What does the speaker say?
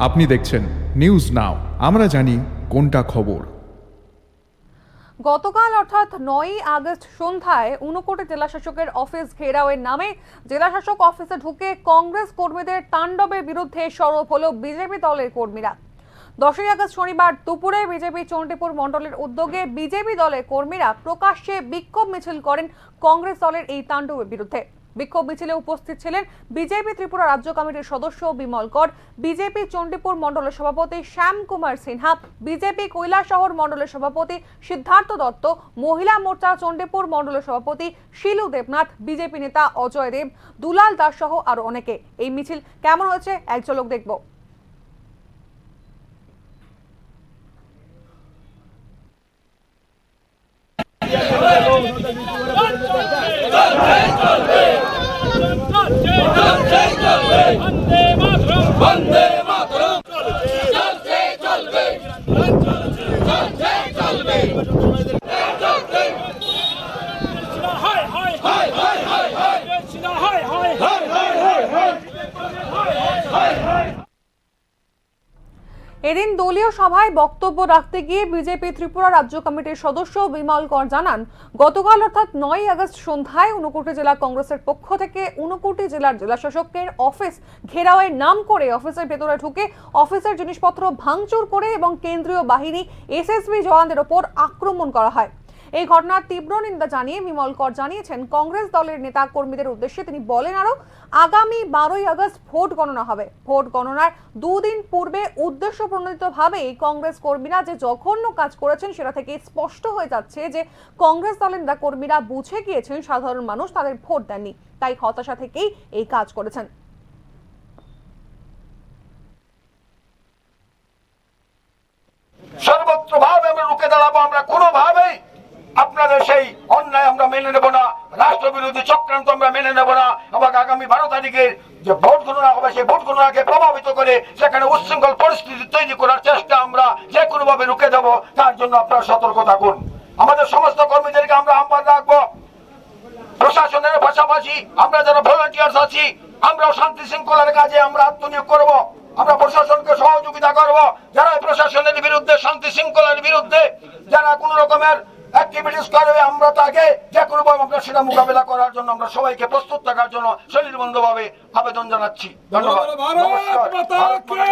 আপনি দেখছেন news now, আমরা জানি কোনটা খবর। গতকাল অর্থাৎ 9ই আগস্ট সন্ধ্যায় ঊনকোটি জেলাশাসকের অফিস ঘেরাওয়ের নামে জেলাশাসক অফিসে ঢুকে কংগ্রেস কর্মীদের তাণ্ডবের বিরুদ্ধে সরব হলো বিজেপি দলের কর্মীরা। 10ই আগস্ট শনিবার দুপুরে বিজেপি চণ্ডীপুর মণ্ডলের উদ্যোগে বিজেপি দলের কর্মীরা প্রকাশ্যে বিক্ষোভ মিছিল করেন কংগ্রেস দলের এই তাণ্ডবের বিরুদ্ধে। বিক্ষোভ মিছিলে উপস্থিত ছিলেন বিজেপি ত্রিপুরা রাজ্য কমিটির সদস্য বিমল কর, বিজেপি চণ্ডীপুর মণ্ডলের সভাপতি শ্যাম কুমার সিনহা, বিজেপি কৈলাসহর মণ্ডলের সভাপতি সিদ্ধার্থ দত্ত, মহিলা মোর্চা চণ্ডীপুর মণ্ডলের সভাপতি শিলু দেবনাথ, বিজেপি নেতা অজয় দেব, দুলাল দাস সহ আরো অনেকে। এই মিছিল কেমন হয়েছে এক ঝলক দেখব। বন্দে মাতরম চলবে চলবে চলবে চলবে হায় হায় হায় হায় হায় হায় হায় হায় হায় হায় হায়। এদিন দলীয় সভায় বক্তব্য রাখতে গিয়ে বিজেপি ত্রিপুরা রাজ্য কমিটির সদস্য বিমল কর জানান, গতকাল অর্থাৎ 9ই আগস্ট সন্ধ্যায় ঊনকোটি জেলা কংগ্রেসের পক্ষ থেকে ঊনকোটি জেলার জেলাশাসকের অফিস ঘেরাওয়ের নাম করে অফিসের ভেতরে ঢুকে অফিসের জিনিসপত্র ভাঙচুর করে এবং কেন্দ্রীয় বাহিনী এসএসবি জওয়ানদের ওপর আক্রমণ করা হয়। এই ঘটনার তীব্র নিন্দা জানিয়ে বিমল কর জানিয়েছেন, কংগ্রেস দলের নেতা কর্মীদের উদ্দেশ্যে তিনি বলেন, আরো আগামী 12ই আগস্ট ভোট গণনা হবে। ভোট গণনার দুদিন পূর্বে উদ্দেশ্য প্রণোদিতভাবে কংগ্রেস কর্মীরা যে জঘন্য কাজ করেছেন সেটা থেকে স্পষ্ট হয়ে যাচ্ছে যে কংগ্রেস দলের নেতা কর্মীরা বুঝে গিয়েছেন সাধারণ মানুষ তাদের ভোট দেননি, তাই হতাশা থেকেই এই কাজ করেছেন। সর্বত্রভাবে আমরা রুখে দাঁড়াবো। আমরা কোনোভাবেই আপনাদের সেই অন্যায় আমরা মেনে নেব না, রাষ্ট্রবিরোধী চক্রান্ত আমরা মেনে নেব না। আবার আগামী 12 তারিখে যে ভোট গণনা হবে সেই ভোট গণনাকে প্রভাবিত করে সেখানে উচ্ছৃঙ্খল পরিস্থিতি তৈরি করার চেষ্টা আমরা যে কোনোভাবে রুখে দেব। তার জন্য আপনারা সতর্ক থাকুন। আমাদের সমস্ত কর্মীদেরকে আমরা আহ্বান রাখবো, প্রশাসনের পাশাপাশি আমরা যারা ভলান্টিয়ার্স আছি আমরাও শান্তি শৃঙ্খলার কাজে আমরা আত্মনিয়োগ করব। আমরা প্রশাসনকে সহযোগিতা করব। যারা প্রশাসনের বিরুদ্ধে, শান্তি শৃঙ্খলার বিরুদ্ধে যারা কোন রকমের অ্যাক্টিভিটিস করবে আমরা তাকে যে কোনোভাবে আমরা সেটা মোকাবেলা করার জন্য আমরা সবাইকে প্রস্তুত থাকার জন্য সলিলবদ্ধভাবে আবেদন জানাচ্ছি। ধন্যবাদ।